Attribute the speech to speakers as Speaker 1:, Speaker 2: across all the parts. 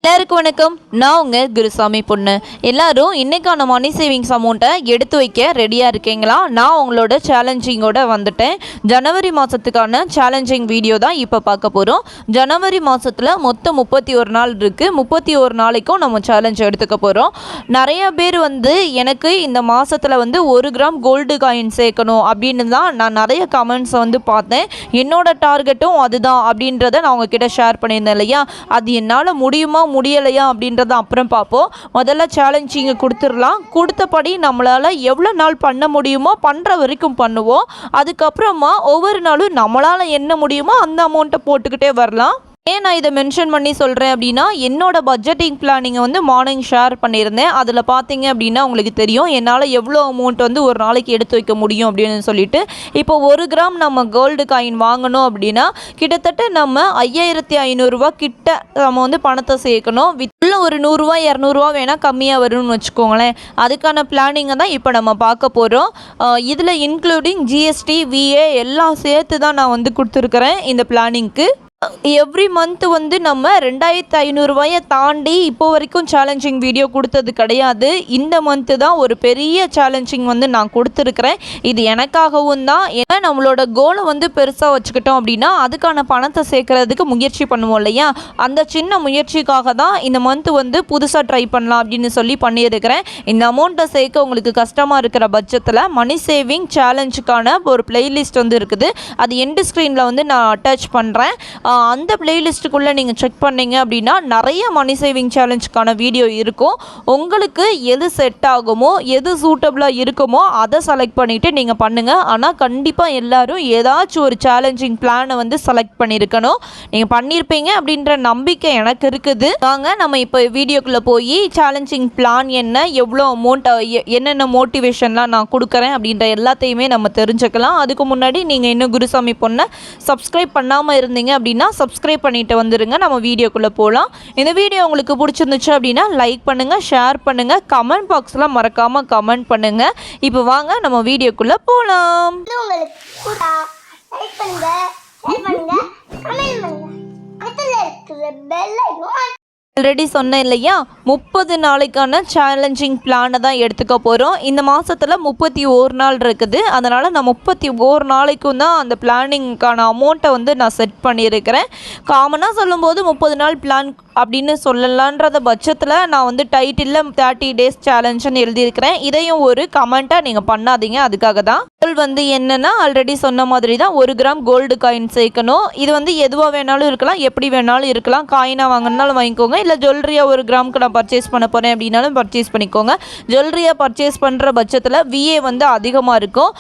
Speaker 1: எல்லாருக்கும் வணக்கம். நான் உங்கள் குருசாமி பொண்ணு. எல்லாரும் இன்றைக்கான மணி சேவிங்ஸ் அமௌண்ட்டை எடுத்து வைக்க ரெடியாக இருக்கீங்களா? நான் உங்களோட சேலஞ்சிங்கோட வந்துட்டேன். ஜனவரி மாதத்துக்கான சேலஞ்சிங் வீடியோ தான் இப்போ பார்க்க போகிறோம். ஜனவரி மாதத்தில் மொத்தம் 31 நாள் இருக்குது. 31 நாளைக்கும் நம்ம சேலஞ்ச் எடுத்துக்க போகிறோம். நிறையா பேர் எனக்கு இந்த மாதத்தில் 1 கிராம் கோல்டு காயின் சேர்க்கணும் அப்படின்னு தான் நான் நிறைய கமெண்ட்ஸை பார்த்தேன். என்னோட டார்கெட்டும் அதுதான் அப்படின்றத நான் உங்ககிட்ட ஷேர் பண்ணியிருந்தேன் இல்லையா? அது என்னால் முடியலையா அப்படின்றத அப்புறம் பார்ப்போம். முதல்ல சேலஞ்சிங்க கொடுத்துடலாம். கொடுத்தபடி நம்மளால் எவ்வளோ நாள் பண்ண முடியுமோ பண்ணுற வரைக்கும் பண்ணுவோம். அதுக்கப்புறமா ஒவ்வொரு நாளும் நம்மளால் என்ன முடியுமோ அந்த அமௌண்ட்டை போட்டுக்கிட்டே வரலாம். ஏன் நான் இதை மென்ஷன் பண்ணி சொல்கிறேன் அப்படின்னா, என்னோட பட்ஜெட்டிங் பிளானிங்கை மார்னிங் ஷேர் பண்ணியிருந்தேன். அதில் பார்த்தீங்க அப்படின்னா உங்களுக்கு தெரியும் என்னால் எவ்வளோ அமௌண்ட் ஒரு நாளைக்கு எடுத்து வைக்க முடியும் அப்படின்னு சொல்லிட்டு. இப்போ 1 கிராம் நம்ம கோல்டு காயின் வாங்கணும் அப்படின்னா கிட்டத்தட்ட நம்ம 5500 கிட்ட நம்ம பணத்தை சேர்க்கணும். உள்ள ஒரு 100 200 வேணால் கம்மியாக வரும்னு வச்சுக்கோங்களேன். அதுக்கான பிளானிங்கை தான் இப்போ நம்ம பார்க்க போகிறோம். இதில் இன்க்ளூடிங் ஜிஎஸ்டி விஏ எல்லாம் சேர்த்து தான் நான் கொடுத்துருக்குறேன் இந்த பிளானிங்க்கு. எவ்ரி மந்த் நம்ம 2500 தாண்டி இப்போ வரைக்கும் சேலஞ்சிங் வீடியோ கொடுத்தது கிடையாது. இந்த மந்த்து தான் ஒரு பெரிய சேலஞ்சிங் நான் கொடுத்துருக்குறேன். இது எனக்காகவும் தான். ஏன்னா நம்மளோட கோலை பெருசாக வச்சுக்கிட்டோம் அப்படின்னா அதுக்கான பணத்தை சேர்க்கறதுக்கு முயற்சி பண்ணுவோம் இல்லையா? அந்த சின்ன முயற்சிக்காக தான் இந்த மந்த்து புதுசாக ட்ரை பண்ணலாம் அப்படின்னு சொல்லி பண்ணியிருக்கிறேன். இந்த அமௌண்ட்டை சேர்க்க உங்களுக்கு கஷ்டமாக இருக்கிற பட்சத்தில் மணி சேவிங் சேலஞ்சுக்கான ஒரு பிளேலிஸ்ட் இருக்குது. அது எண்டு ஸ்க்ரீனில் நான் அட்டாச் பண்ணுறேன். அந்த பிளேலிஸ்ட்டுக்குள்ளே நீங்கள் செக் பண்ணிங்க அப்படின்னா நிறைய மணி சேவிங் சேலஞ்சுக்கான வீடியோ இருக்கும். உங்களுக்கு எது செட் ஆகுமோ எது சூட்டபிளாக இருக்குமோ அதை செலக்ட் பண்ணிவிட்டு நீங்கள் பண்ணுங்கள். ஆனால் கண்டிப்பாக எல்லோரும் ஏதாச்சும் ஒரு சேலஞ்சிங் பிளானை செலக்ட் பண்ணியிருக்கணும். நீங்கள் பண்ணியிருப்பீங்க அப்படின்ற நம்பிக்கை எனக்கு இருக்குது. வாங்க நம்ம இப்போ வீடியோக்குள்ளே போய் சேலஞ்சிங் பிளான் என்ன, எவ்வளோ அமௌண்ட், என்னென்ன மோட்டிவேஷன்லாம் நான் கொடுக்குறேன் அப்படின்ற எல்லாத்தையுமே நம்ம தெரிஞ்சுக்கலாம். அதுக்கு முன்னாடி நீங்கள் இன்னும் குருசாமி பொண்ணை சப்ஸ்கிரைப் பண்ணாமல் இருந்தீங்க அப்படின்னா சப்ஸ்கிரைப் பண்ணிட்டு வந்துருங்க. நம்ம வீடியோக்குள்ளே போகலாம். இந்த வீடியோ உங்களுக்கு பிடிச்சிருந்துச்சு அப்படின்னா லைக் பண்ணுங்கள், ஷேர் பண்ணுங்கள், கமெண்ட் பாக்ஸில் மறக்காமல் கமெண்ட் பண்ணுங்கள். இப்போ வாங்க நம்ம வீடியோக்குள்ளே போகலாம். ஆல்ரெடி சொன்னேன் இல்லையா, 30 நாளைக்கான சேலஞ்சிங் பிளானை தான் எடுத்துக்க போகிறோம். இந்த மாதத்தில் 31 நாள் இருக்குது. அதனால் நான் 31 நாளைக்கும் தான் அந்த பிளானிங்க்கான அமௌண்ட்டை நான் செட் பண்ணியிருக்கிறேன். காமனாக சொல்லும்போது 30 நாள் பிளான் அப்படின்னு சொல்லலான்றத பட்சத்தில் நான் டைட்டிலில் 30 டேஸ் சேலஞ்சுன்னு எழுதியிருக்கிறேன். இதையும் ஒரு கமெண்ட்டாக நீங்கள் பண்ணாதீங்க. அதுக்காக தான் என்னென்னா ஆல்ரெடி சொன்ன மாதிரி தான் 1 கிராம் கோல்டு காயின் சேர்க்கணும். இது எதுவாக வேணாலும் இருக்கலாம், எப்படி வேணாலும் இருக்கலாம். காயினாக வாங்கினாலும் வாங்கிக்கோங்க, இல்லை ஜுவல்லரியாக 1 கிராமுக்கு நான் பர்ச்சேஸ் பண்ண போகிறேன் அப்படின்னாலும் பர்ச்சேஸ் பண்ணிக்கோங்க. ஜுவல்லரியாக பர்ச்சேஸ் பண்ணுற பட்சத்தில் விஏ அதிகமாக இருக்கும்.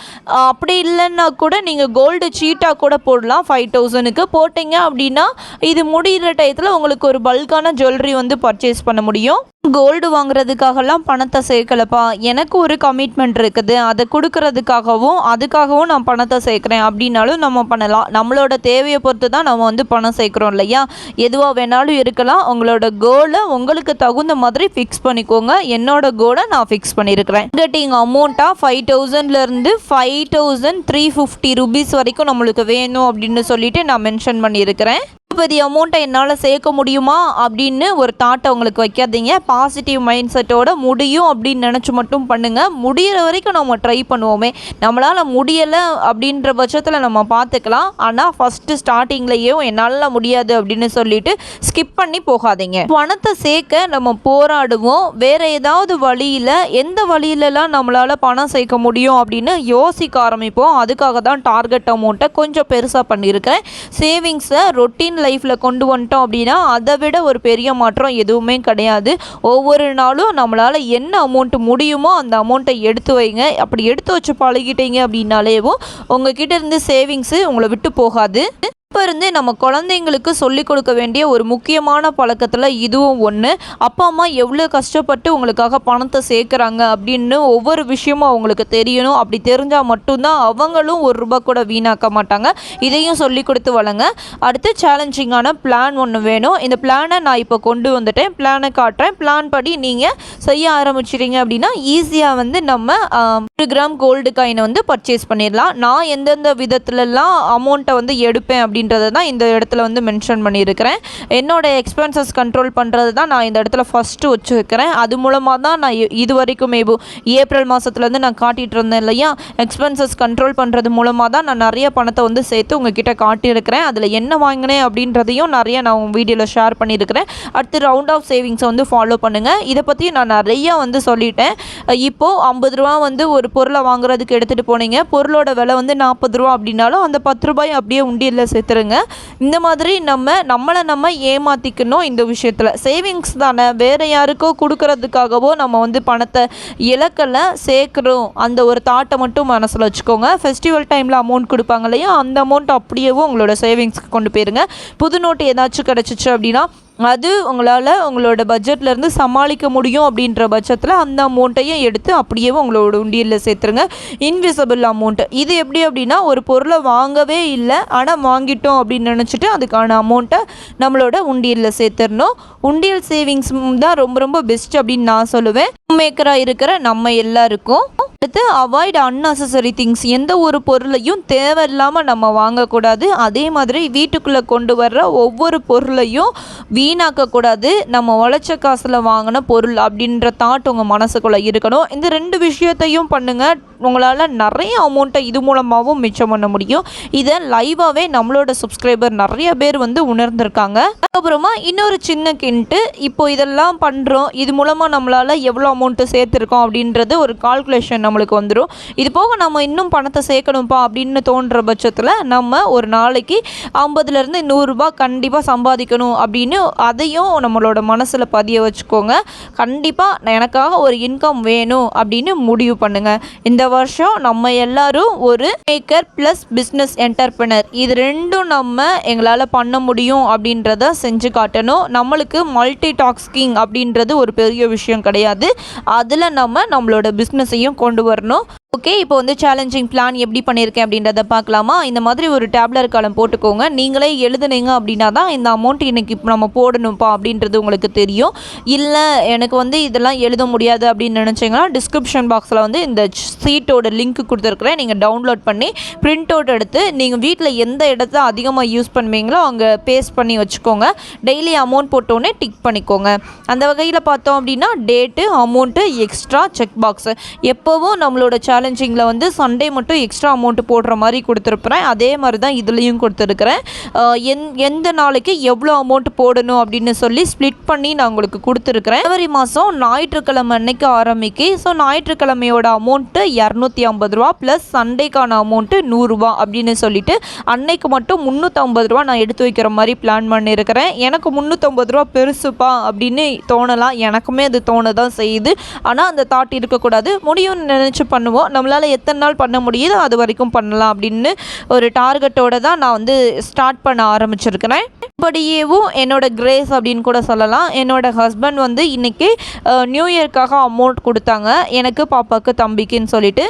Speaker 1: அப்படி இல்லைன்னா கூட நீங்கள் கோல்டு சீட்டாக கூட போடலாம். 5000க்கு போட்டிங்க அப்படின்னா இது முடிகிற டயத்தில் உங்களுக்கு ஒரு பல்கான ஜுவல்லரி பர்ச்சேஸ் பண்ண முடியும். கோல்டு வாங்குறதுக்காகலாம் பணத்தை சேர்க்கலப்பா, எனக்கு ஒரு கமிட்மெண்ட் இருக்குது, அதை கொடுக்கறதுக்காகவும் அதுக்காகவும் நான் பணத்தை சேர்க்குறேன் அப்படின்னாலும் நம்ம பண்ணலாம். நம்மளோட தேவையை பொறுத்து தான் நம்ம பணம் சேர்க்குறோம் இல்லையா? எதுவாக வேணாலும் இருக்கலாம். உங்களோட கோலை உங்களுக்கு தகுந்த மாதிரி ஃபிக்ஸ் பண்ணிக்கோங்க. என்னோட கோலை நான் ஃபிக்ஸ் பண்ணியிருக்கிறேன். டார்கெட்டிங் அமௌண்ட்டாக 5000லேருந்து 5350 ரூபீஸ் வரைக்கும் நம்மளுக்கு வேணும் அப்படின்னு சொல்லிட்டு நான் மென்ஷன் பண்ணியிருக்கிறேன். பெரிய அமௌண்ட்டை என்னால் சேர்க்க முடியுமா அப்படின்னு ஒரு தாட்டை உங்களுக்கு வைக்காதீங்க. பாசிட்டிவ் மைண்ட் செட்டோட முடியும் அப்படின்னு நினச்சி மட்டும் பண்ணுங்கள். முடிகிற வரைக்கும் நம்ம ட்ரை பண்ணுவோமே. நம்மளால் முடியலை அப்படின்ற பட்சத்தில் நம்ம பார்த்துக்கலாம். ஆனால் ஃபஸ்ட்டு ஸ்டார்டிங்லேயும் என்னால் முடியாது அப்படின்னு சொல்லிட்டு ஸ்கிப் பண்ணி போகாதீங்க. பணத்தை சேர்க்க நம்ம போராடுவோம். வேறு ஏதாவது வழியில் எந்த வழியிலலாம் நம்மளால் பணம் சேர்க்க முடியும் அப்படின்னு யோசிக்க ஆரம்பிப்போம். அதுக்காக தான் டார்கெட் அமௌண்ட்டை கொஞ்சம் பெருசாக பண்ணியிருக்கேன். சேவிங்ஸை ரொட்டீன் லைஃப்பில் கொண்டு வந்துட்டோம் அப்படின்னா அதை விட ஒரு பெரிய மாற்றம் எதுவுமே கிடையாது. ஒவ்வொரு நாளும் நம்மளால் என்ன அமௌண்ட் முடியுமோ அந்த அமௌண்ட்டை எடுத்து வைங்க. அப்படி எடுத்து வச்சு பழகிட்டீங்க அப்படின்னாலேவும் உங்ககிட்ட இருந்து சேவிங்ஸு உங்களை விட்டு போகாது. இப்போ இருந்து நம்ம குழந்தைங்களுக்கு சொல்லிக் கொடுக்க வேண்டிய ஒரு முக்கியமான பழக்கத்தில் இதுவும் ஒன்று. அப்பா அம்மா எவ்வளோ கஷ்டப்பட்டு உங்களுக்காக பணத்தை சேர்க்குறாங்க அப்படின்னு ஒவ்வொரு விஷயமும் அவங்களுக்கு தெரியணும். அப்படி தெரிஞ்சால் மட்டும்தான் அவங்களும் ₹1 கூட வீணாக்க மாட்டாங்க. இதையும் சொல்லி கொடுத்து வளங்க. அடுத்து சேலஞ்சிங்கான பிளான் ஒன்று வேணும். இந்த பிளானை நான் இப்போ கொண்டு வந்துட்டேன். பிளானை காட்டுறேன். பிளான் படி நீங்கள் செய்ய ஆரம்பிச்சிட்டிங்க அப்படின்னா ஈஸியாக நம்ம 1 கிராம் கோல்டு காயினை பர்ச்சேஸ் பண்ணிடலாம். நான் எந்தெந்த விதத்துலலாம் அமௌண்ட்டை எடுப்பேன் அப்படின்னு அப்படின்றது தான் இந்த இடத்துல வந்து மென்ஷன் பண்ணியிருக்கிறேன். என்னோடய எக்ஸ்பென்சஸ் கண்ட்ரோல் பண்ணுறது தான் நான் இந்த இடத்துல ஃபஸ்ட்டு வச்சுருக்கிறேன். அது மூலமாக தான் நான் இது வரைக்கும் ஏப்ரல் மாதத்துலேருந்து நான் காட்டிகிட்டு இருந்தேன் இல்லையா, எக்ஸ்பென்சஸ் கண்ட்ரோல் பண்ணுறது மூலமாக தான் நான் நிறைய பணத்தை வந்து சேர்த்து உங்ககிட்ட காட்டியிருக்கிறேன். அதில் என்ன வாங்கினேன் அப்படின்றதையும் நிறைய நான் வீடியோவில் ஷேர் பண்ணியிருக்கிறேன். அடுத்து ரவுண்ட் ஆஃப் சேவிங்ஸை வந்து ஃபாலோ பண்ணுங்கள். இதை பற்றி நான் நிறையா வந்து சொல்லிட்டேன். இப்போது 50 ரூபா வந்து ஒரு பொருளை வாங்குறதுக்கு எடுத்துகிட்டு போனீங்க, பொருளோட விலை வந்து 40 ரூபா அப்படின்னாலும் அந்த 10 ரூபாய் அப்படியே உண்டியலில் சேர்த்துருங்க. இந்த மாதிரி நம்மளை ஏமாற்றிக்கணும். இந்த விஷயத்தில் சேவிங்ஸ் தானே, வேறு யாருக்கோ கொடுக்கறதுக்காகவோ நம்ம வந்து பணத்தை இலக்கலை, சேர்க்குறோம் அந்த ஒரு தாட்டை மட்டும் மனசில் வச்சுக்கோங்க. ஃபெஸ்டிவல் டைமில் அமௌண்ட் கொடுப்பாங்க இல்லையா, அந்த அமௌண்ட் அப்படியேவும் உங்களோட சேவிங்ஸ்க்கு கொண்டு போயிருங்க. புது நோட்டு ஏதாச்சும் கிடச்சிச்சு அப்படின்னா அது உங்களால் உங்களோட பட்ஜெட்லேருந்து சமாளிக்க முடியும் அப்படின்ற பட்சத்தில் அந்த அமௌண்ட்டையும் எடுத்து அப்படியே உங்களோட உண்டியலில் சேர்த்துருங்க. இன்விசிபிள் அமௌண்ட் இது எப்படி அப்படின்னா, ஒரு பொருளை வாங்கவே இல்லை ஆனால் வாங்கிட்டோம் அப்படின்னு நினச்சிட்டு அதுக்கான அமௌண்ட்டை நம்மளோட உண்டியலில் சேர்த்துடணும். உண்டியல் சேவிங்ஸ் தான் ரொம்ப ரொம்ப பெஸ்ட் அப்படின்னு நான் சொல்லுவேன், மேக்கராக இருக்கிற நம்ம எல்லாருக்கும். அடுத்து அவாய்ட் அன்னெசசரி திங்ஸ். எந்த ஒரு பொருளையும் தேவையில்லாமல் நம்ம வாங்கக்கூடாது. அதே மாதிரி வீட்டுக்குள்ளே கொண்டு வர்ற ஒவ்வொரு பொருளையும் வீணாக்கக்கூடாது. நம்ம உழைச்ச காசில் வாங்கின பொருள் அப்படின்ற தாட் உங்கள் மனசுக்குள்ளே இருக்கணும். இந்த 2 விஷயத்தையும் பண்ணுங்கள். உங்களால் நிறைய அமௌண்ட்டை இது மூலமாகவும் மிச்சம் பண்ண முடியும். இதை லைவாகவே நம்மளோட சப்ஸ்கிரைபர் நிறைய பேர் வந்து உணர்ந்திருக்காங்க. அதுக்கப்புறமா இன்னொரு சின்ன கிண்ட்டு, இப்போ இதெல்லாம் பண்ணுறோம், இது மூலமாக நம்மளால் எவ்வளோ அமௌண்ட்டு சேர்த்துருக்கோம் அப்படின்றது ஒரு கால்குலேஷன் நம்மளுக்கு வந்துடும். இது போக நம்ம இன்னும் பணத்தை சேர்க்கணும்ப்பா அப்படின்னு தோன்ற பட்சத்தில் நம்ம ஒரு நாளைக்கு 50லேருந்து 100 ரூபா கண்டிப்பாக சம்பாதிக்கணும் அப்படின்னு அதையும் நம்மளோட மனசில் பதிய வச்சுக்கோங்க. கண்டிப்பாக எனக்காக ஒரு இன்கம் வேணும் அப்படின்னு முடிவு பண்ணுங்கள். இந்த வருஷம் நம்ம எல்லாரும் ஒரு மேக்கர் ப்ளஸ் பிஸ்னஸ் என்டர்பிரனர், இது 2ம் நம்ம எங்களால் பண்ண முடியும் அப்படின்றத செஞ்சு காட்டணும். நம்மளுக்கு மல்டி டாஸ்கிங் அப்படின்றது ஒரு பெரிய விஷயம் கிடையாது. அதில் நம்மளோட பிஸ்னஸையும் கொண்டு வரணும். ஓகே, இப்போ வந்து சேலஞ்சிங் பிளான் எப்படி பண்ணியிருக்கேன் அப்படின்றத பார்க்கலாமா. இந்த மாதிரி ஒரு டேப்லர் காலம் போட்டுக்கோங்க. நீங்களே எழுதுனீங்க அப்படின்னா தான் இந்த அமௌண்ட் இன்றைக்கி நம்ம போடணும்ப்பா அப்படின்றது உங்களுக்கு தெரியும். இல்லை எனக்கு வந்து இதெல்லாம் எழுத முடியாது அப்படின்னு நினச்சிங்கன்னா டிஸ்கிரிப்ஷன் பாக்ஸில் வந்து இந்த சீட்டோட லிங்க் கொடுத்துருக்குறேன். நீங்கள் டவுன்லோட் பண்ணி பிரிண்ட் அவுட் எடுத்து நீங்கள் வீட்டில் எந்த இடத்த அதிகமாக யூஸ் பண்ணுவீங்களோ அங்கே பேஸ்ட் பண்ணி வச்சுக்கோங்க. டெய்லி அமௌண்ட் போட்டோன்னே டிக் பண்ணிக்கோங்க. அந்த வகையில் பார்த்தோம் அப்படின்னா date, amount, extra check box. எப்போவும் நம்மளோட சேலஞ்சிங்கில் வந்து சண்டே மட்டும் எக்ஸ்ட்ரா அமௌண்ட்டு போடுற மாதிரி கொடுத்துருப்பேன். அதே மாதிரி தான் இதுலேயும் கொடுத்துருக்குறேன். எந்த நாளைக்கு எவ்வளோ அமௌண்ட் போடணும் அப்படின்னு சொல்லி ஸ்ப்ளிட் பண்ணி நான் உங்களுக்கு கொடுத்துருக்குறேன். ஜனவரி மாதம் ஞாயிற்றுக்கிழமை அன்னைக்கு ஆரம்பிக்கு. ஸோ ஞாயிற்றுக்கிழமையோட அமௌண்ட்டு 250 ரூபா ப்ளஸ் சண்டேக்கான அமௌண்ட்டு 100 ரூபா அப்படின்னு சொல்லிட்டு அன்னைக்கு மட்டும் 350 ரூபா நான் எடுத்து வைக்கிற மாதிரி பிளான் பண்ணியிருக்கிறேன். எனக்கு 350 ரூபா பெருசுப்பா அப்படின்னு தோணலாம், எனக்குமே அது தோண தான் செய்யுது. ஆனால் அந்த தாட் இருக்கக்கூடாது. முடியும்னு நினச்சி பண்ணுவோம். நம்மளால் எத்தனை நாள் பண்ண முடியுதோ அது வரைக்கும் பண்ணலாம் அப்படின்னு ஒரு டார்கெட்டோடு தான் நான் வந்து ஸ்டார்ட் பண்ண ஆரம்பிச்சிருக்கிறேன். இப்படியேவும் என்னோட கிரேஸ் அப்படின்னு கூட சொல்லலாம். என்னோட ஹஸ்பண்ட் வந்து இன்றைக்கி நியூ இயர்க்காக அமௌண்ட் கொடுத்தாங்க எனக்கு, பாப்பாவுக்கு, தம்பிக்குன்னு சொல்லிட்டு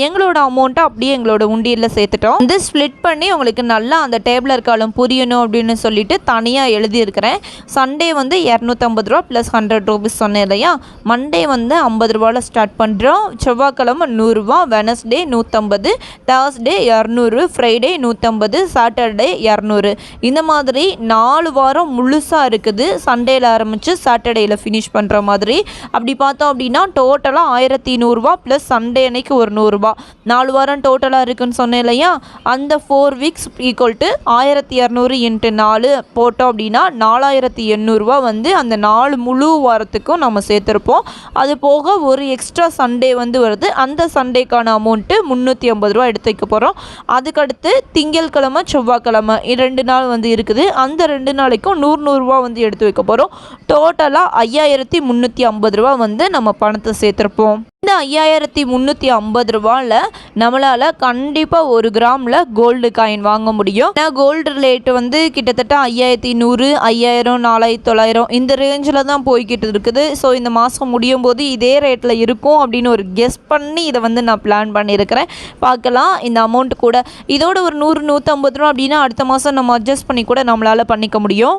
Speaker 1: எங்களோட அமௌண்ட்டை அப்படியே எங்களோட உண்டியலில் சேர்த்துட்டோம். வந்து ஸ்ப்ளிட் பண்ணி உங்களுக்கு நல்லா அந்த டேப்லர் காலம் புரியணும் அப்படின்னு சொல்லிட்டு தனியாக எழுதியிருக்கிறேன். சண்டே வந்து 250 ரூபா ப்ளஸ் 100 ரூபீஸ் சொன்னேன் இல்லையா. மண்டே வந்து 50 ரூபாவில் ஸ்டார்ட் பண்ணுறோம். செவ்வாய்க்கிழமை 100 ரூபா, வெனஸ்டே 150, தேர்ஸ்டே 200, ஃப்ரைடே 150, சாட்டர்டே 200. இந்த மாதிரி 4 வாரம் முழுசாக இருக்குது. சண்டேயில் ஆரம்பித்து சாட்டர்டேயில் ஃபினிஷ் பண்ணுற மாதிரி. அப்படி பார்த்தோம் அப்படின்னா டோட்டலாக 1100 ரூபா ப்ளஸ் சண்டே அன்னைக்கு ஒரு 100 ரூபா, 4 வாரம் டோட்டலாக இருக்குதுன்னு சொன்னேன் இல்லையா. அந்த 4 வீக்ஸ் ஈக்குவல் டு 1200 × 4 போட்டோம் அப்படின்னா 4800 ரூபா வந்து அந்த 4 முழு வாரத்துக்கும் நம்ம சேர்த்துருப்போம். அது போக ஒரு எக்ஸ்ட்ரா சண்டே வந்து வருது. அந்த சண்டேக்கான அமௌண்ட்டு 350 ரூபா எடுத்து வைக்க போகிறோம். அதுக்கடுத்து திங்கட்கிழமை, செவ்வாய்க்கிழமை 2 நாள் வந்து இருக்குது. அந்த 2 நாளைக்கும் 100 ரூபா வந்து எடுத்து வைக்க போகிறோம். டோட்டலாக 5350 ரூபா வந்து நம்ம பணத்தை சேர்த்துருப்போம். இந்த 5350 ரூபாயில் நம்மளால் கண்டிப்பாக 1 கிராமில் கோல்டு காயின் வாங்க முடியும். ஏன்னா கோல்டு ரேட்டு வந்து கிட்டத்தட்ட 5100, 5000, 4900 இந்த ரேஞ்சில் தான் போய்கிட்டு இருக்குது. ஸோ இந்த மாதம் முடியும் போது இதே ரேட்டில் இருக்கும் அப்படின்னு ஒரு கெஸ் பண்ணி இதை வந்து நான் பிளான் பண்ணியிருக்கிறேன். பார்க்கலாம் இந்த அமௌண்ட் கூட இதோட ஒரு 100, 150 ரூபா அப்படின்னா அடுத்த மாதம் நம்ம அட்ஜஸ்ட் பண்ணி கூட நம்மளால் பண்ணிக்க முடியும்.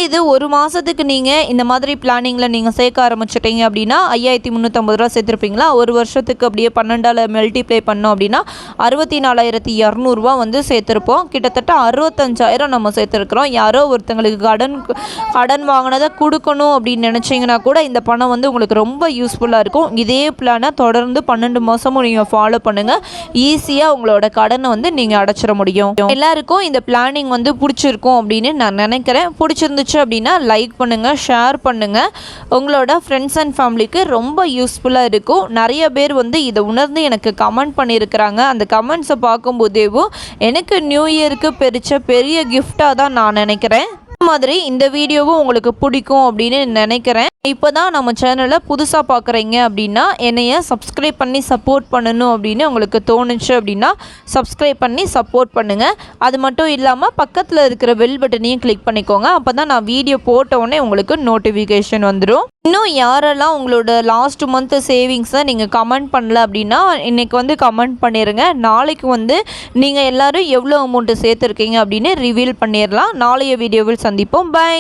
Speaker 1: இது ஒரு மாதத்துக்கு நீங்கள் இந்த மாதிரி பிளானிங்கில் நீங்கள் சேர்க்க ஆரம்பிச்சிட்டிங்க அப்படின்னா 5350 ரூபா சேர்த்துருப்பீங்களா. ஒரு வருஷத்துக்கு அப்படியே 12ஆல் மல்டிப்ளை பண்ணோம் அப்படின்னா 64200 வந்து சேர்த்துருப்போம். கிட்டத்தட்ட 65000 நம்ம சேர்த்துருக்குறோம். யாரோ ஒருத்தங்களுக்கு கடன் வாங்கினதை கொடுக்கணும் அப்படின்னு நினச்சிங்கன்னா கூட இந்த பணம் வந்து உங்களுக்கு ரொம்ப யூஸ்ஃபுல்லாக இருக்கும். இதே பிளானை தொடர்ந்து 12 மாதமும் நீங்கள் ஃபாலோ பண்ணுங்கள். ஈஸியாக உங்களோட கடனை வந்து நீங்கள் அடைச்சிட முடியும். எல்லாருக்கும் இந்த பிளானிங் வந்து பிடிச்சிருக்கும் அப்படின்னு நான் நினைக்கிறேன். பிடிச்சிருந்துச்சு அப்படின்னா லைக் பண்ணுங்கள், ஷேர் பண்ணுங்கள். உங்களோட ஃப்ரெண்ட்ஸ் அண்ட் ஃபேமிலிக்கு ரொம்ப யூஸ்ஃபுல்லாக இருக்கும். நிறைய பேர் வந்து இதை உணர்ந்து எனக்கு கமெண்ட் பண்ணியிருக்கிறாங்க. அந்த கமெண்ட்ஸை பார்க்கும்போதேவும் எனக்கு நியூ இயருக்கு பெரிய கிஃப்டாக தான் நான் நினைக்கிறேன். மாதிரி இந்த வீடியோவும் உங்களுக்கு பிடிக்கும் அப்படின்னு நினைக்கிறேன். இப்போ தான் நம்ம சேனலை புதுசாக பார்க்குறீங்க அப்படின்னா என்னைய சப்ஸ்கிரைப் பண்ணி சப்போர்ட் பண்ணணும் அப்படின்னு உங்களுக்கு தோணுச்சு அப்படின்னா சப்ஸ்கிரைப் பண்ணி சப்போர்ட் பண்ணுங்கள். அது மட்டும் இல்லாமல் பக்கத்தில் இருக்கிற பெல் பட்டனையும் கிளிக் பண்ணிக்கோங்க. அப்போ தான் நான் வீடியோ போட்டவுடனே உங்களுக்கு நோட்டிஃபிகேஷன் வந்துடும். இன்னும் யாரெல்லாம் உங்களோட லாஸ்ட் மந்த் சேவிங்ஸை நீங்கள் கமெண்ட் பண்ணல அப்படின்னா இன்றைக்கி வந்து கமெண்ட் பண்ணிடுங்க. நாளைக்கு வந்து நீங்கள் எல்லோரும் எவ்வளோ அமௌண்ட்டு சேர்த்துருக்கீங்க அப்படின்னு ரிவீல் பண்ணிடலாம். நாளைய வீடியோவில் சந்திப்போம். பை.